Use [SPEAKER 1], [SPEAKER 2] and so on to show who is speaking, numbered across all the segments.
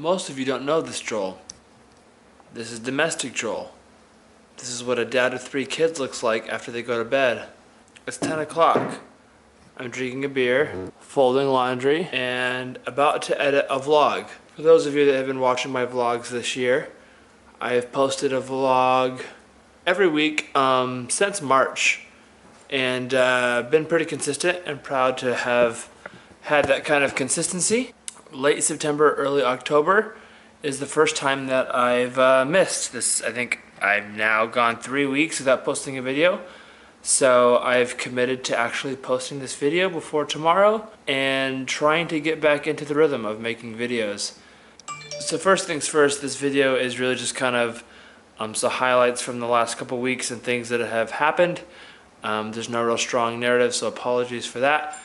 [SPEAKER 1] Most of you don't know this Joel. This is domestic Joel. This is what a dad of 3 kids looks like after they go to bed. It's 10 o'clock. I'm drinking a beer, folding laundry, and about to edit a vlog. For those of you that have been watching my vlogs this year, I have posted a vlog every week since March, and been pretty consistent and proud to have had that kind of consistency. Late September, early October is the first time that I've missed this. I think I've now gone 3 weeks without posting a video. So I've committed to actually posting this video before tomorrow and trying to get back into the rhythm of making videos. So first things first, this video is really just kind of some highlights from the last couple weeks and things that have happened. There's no real strong narrative, so apologies for that.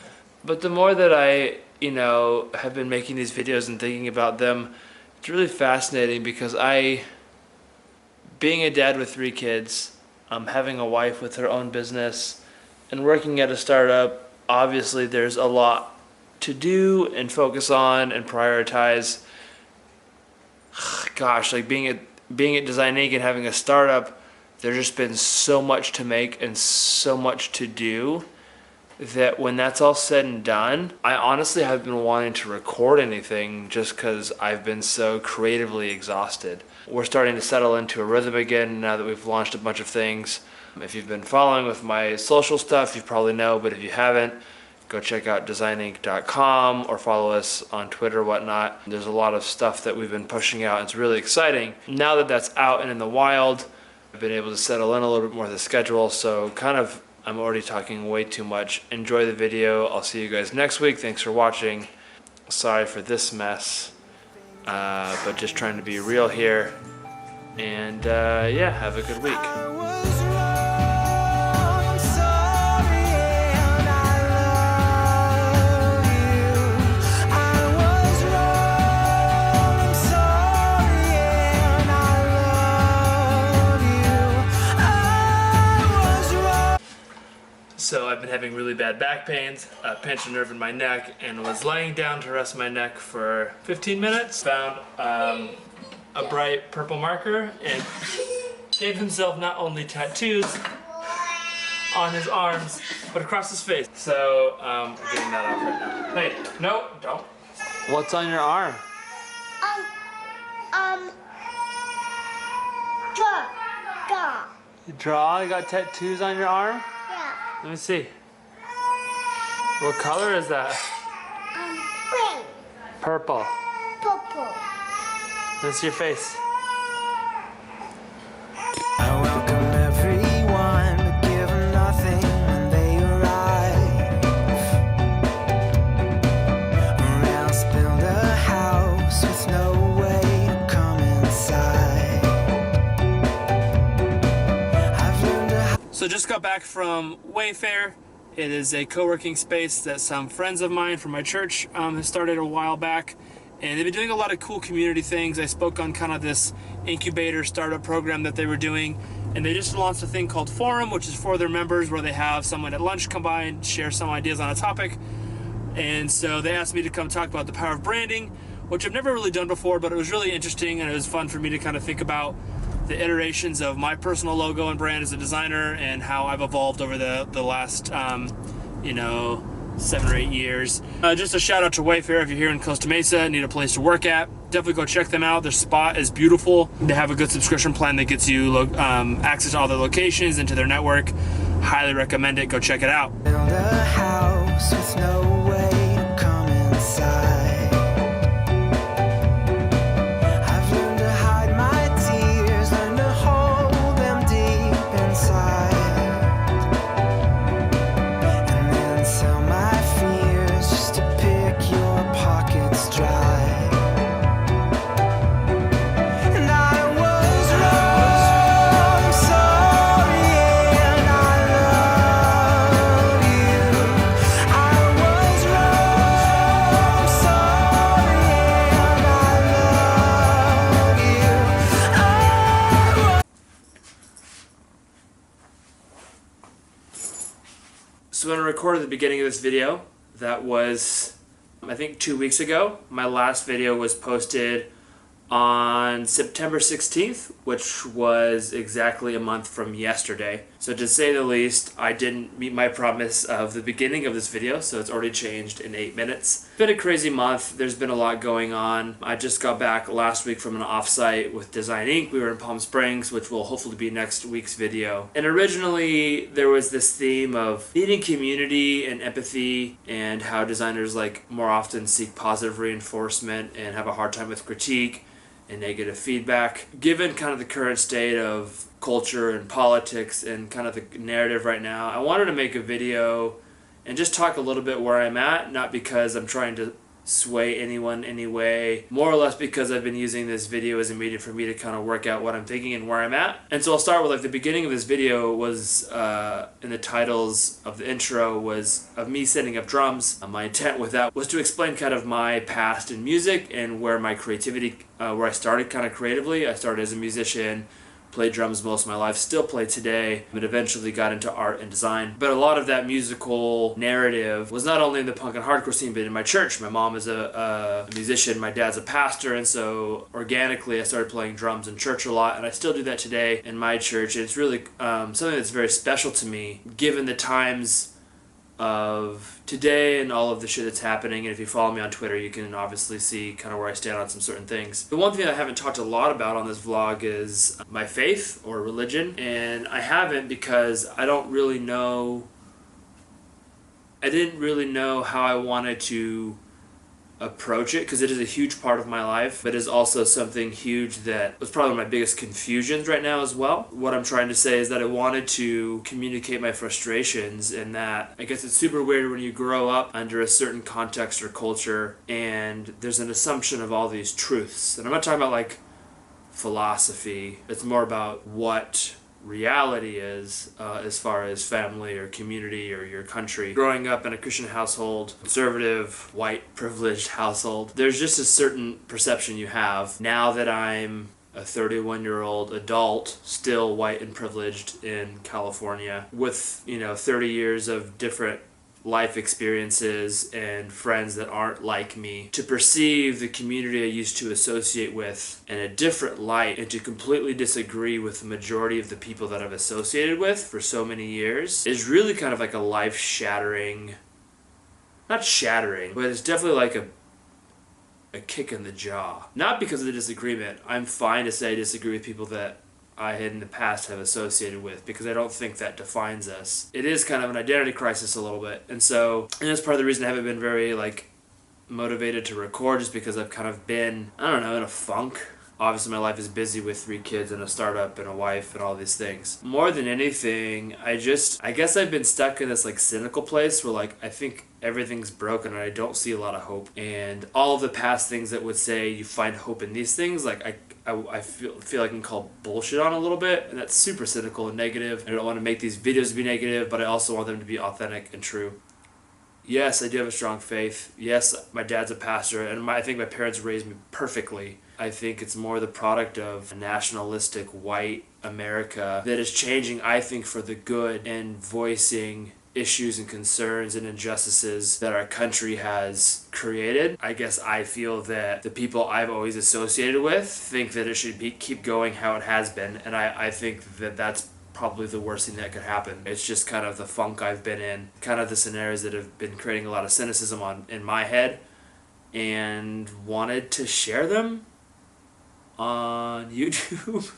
[SPEAKER 1] But the more that I, have been making these videos and thinking about them, it's really fascinating because being a dad with 3 kids, having a wife with her own business, and working at a startup, obviously there's a lot to do and focus on and prioritize. Gosh, like being at Design Inc. and having a startup, there's just been so much to make and so much to do that when that's all said and done, I honestly haven't been wanting to record anything just because I've been so creatively exhausted. We're starting to settle into a rhythm again now that we've launched a bunch of things. If you've been following with my social stuff, you probably know, but if you haven't, go check out designinc.com or follow us on Twitter or whatnot. There's a lot of stuff that we've been pushing out. It's really exciting. Now that that's out and in the wild, I've been able to settle in a little bit more of the schedule, so I'm already talking way too much. Enjoy the video. I'll see you guys next week. Thanks for watching. Sorry for this mess, but just trying to be real here. And yeah, have a good week. So I've been having really bad back pains, pinched a nerve in my neck, and was laying down to rest my neck for 15 minutes. Found a bright purple marker and gave himself not only tattoos on his arms, but across his face. So we're getting that off right now. Hey, no, don't. What's on your arm?
[SPEAKER 2] Draw.
[SPEAKER 1] You draw? You got tattoos on your arm? Let me see. What color is that?
[SPEAKER 2] Green.
[SPEAKER 1] Purple.
[SPEAKER 2] Purple.
[SPEAKER 1] Let's see your face.
[SPEAKER 3] I welcome everyone, but give them nothing when they arrive. Or else build a house with no way to come inside. I've learned to.
[SPEAKER 1] So just got back from Wayfare. It is a co-working space that some friends of mine from my church have started a while back. And they've been doing a lot of cool community things. I spoke on kind of this incubator startup program that they were doing. And they just launched a thing called Forum, which is for their members, where they have someone at lunch come by and share some ideas on a topic. And so they asked me to come talk about the power of branding, which I've never really done before, but it was really interesting and it was fun for me to kind of think about the iterations of my personal logo and brand as a designer and how I've evolved over the last, 7 or 8 years. Just a shout out to Wayfare if you're here in Costa Mesa and need a place to work at. Definitely go check them out. Their spot is beautiful. They have a good subscription plan that gets you access to all their locations and to their network. Highly recommend it. Go check it out.
[SPEAKER 3] Build a house with no way to come inside. I've learned to hide my tears, learned to hold them deep inside. And then sell my fears just to pick your pockets dry. And I was wrong, I'm sorry, and I love you. I was wrong, I'm sorry, and I love you.
[SPEAKER 1] So when I recorded the beginning of this video, that was, I think 2 weeks ago. My last video was posted on September 16th, which was exactly a month from yesterday. So to say the least, I didn't meet my promise of the beginning of this video, so it's already changed in 8 minutes. It's been a crazy month. There's been a lot going on. I just got back last week from an offsite with Design Inc. We were in Palm Springs, which will hopefully be next week's video. And originally, there was this theme of needing community and empathy and how designers like more often seek positive reinforcement and have a hard time with critique and negative feedback. Given kind of the current state of culture and politics and kind of the narrative right now, I wanted to make a video and just talk a little bit where I'm at, not because I'm trying to sway anyone anyway, more or less because I've been using this video as a medium for me to kind of work out what I'm thinking and where I'm at. And so I'll start with like the beginning of this video was in the titles of the intro was of me setting up drums. My intent with that was to explain kind of my past in music and where my creativity, where I started kind of creatively. I started as a musician, played drums most of my life, still play today, but eventually got into art and design. But a lot of that musical narrative was not only in the punk and hardcore scene, but in my church. My mom is a musician, my dad's a pastor, and so organically I started playing drums in church a lot, and I still do that today in my church. And it's really something that's very special to me, given the times of today and all of the shit that's happening. And if you follow me on Twitter, you can obviously see kind of where I stand on some certain things. The one thing I haven't talked a lot about on this vlog is my faith or religion, and I haven't because I didn't really know how I wanted to approach it, because it is a huge part of my life, but is also something huge that was probably one of my biggest confusions right now as well. What I'm trying to say is that I wanted to communicate my frustrations, and that I guess it's super weird when you grow up under a certain context or culture and there's an assumption of all these truths. And I'm not talking about like philosophy, it's more about what reality is as far as family or community or your country. Growing up in a Christian household, conservative, white, privileged household, there's just a certain perception you have. Now that I'm a 31-year-old adult, still white and privileged in California, with 30 years of different life experiences and friends that aren't like me, to perceive the community I used to associate with in a different light and to completely disagree with the majority of the people that I've associated with for so many years is really kind of like a life-shattering, not shattering, but it's definitely like a kick in the jaw. Not because of the disagreement. I'm fine to say I disagree with people that I had in the past have associated with, because I don't think that defines us. It is kind of an identity crisis a little bit. And that's part of the reason I haven't been very motivated to record, just because I've kind of been, I don't know, in a funk. Obviously my life is busy with 3 kids and a startup and a wife and all these things. More than anything, I guess I've been stuck in this cynical place where I think everything's broken and I don't see a lot of hope. And all of the past things that would say you find hope in these things, I feel like I can call bullshit on a little bit, and that's super cynical and negative. I don't want to make these videos be negative, but I also want them to be authentic and true. Yes, I do have a strong faith. Yes, my dad's a pastor, and I think my parents raised me perfectly. I think it's more the product of a nationalistic white America that is changing, I think, for the good, and voicing issues and concerns and injustices that our country has created. I guess I feel that the people I've always associated with think that it should keep going how it has been, and I think that that's probably the worst thing that could happen. It's just kind of the funk I've been in, kind of the scenarios that have been creating a lot of cynicism in my head, and wanted to share them on YouTube.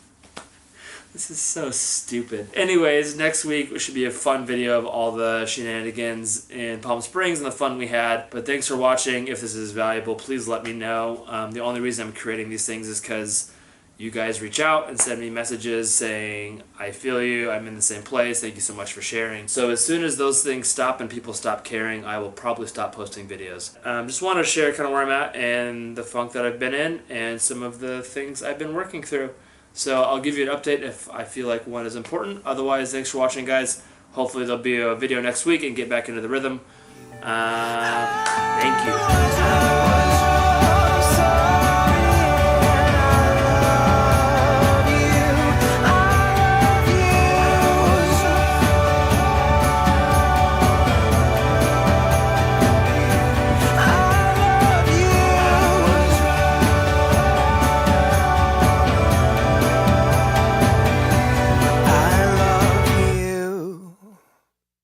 [SPEAKER 1] This is so stupid. Anyways, next week should be a fun video of all the shenanigans in Palm Springs and the fun we had. But thanks for watching. If this is valuable, please let me know. The only reason I'm creating these things is because you guys reach out and send me messages saying, I feel you, I'm in the same place, thank you so much for sharing. So as soon as those things stop and people stop caring, I will probably stop posting videos. Just want to share kind of where I'm at and the funk that I've been in and some of the things I've been working through. So I'll give you an update if I feel like one is important. Otherwise, thanks for watching, guys. Hopefully there'll be a video next week and get back into the rhythm. Thank you.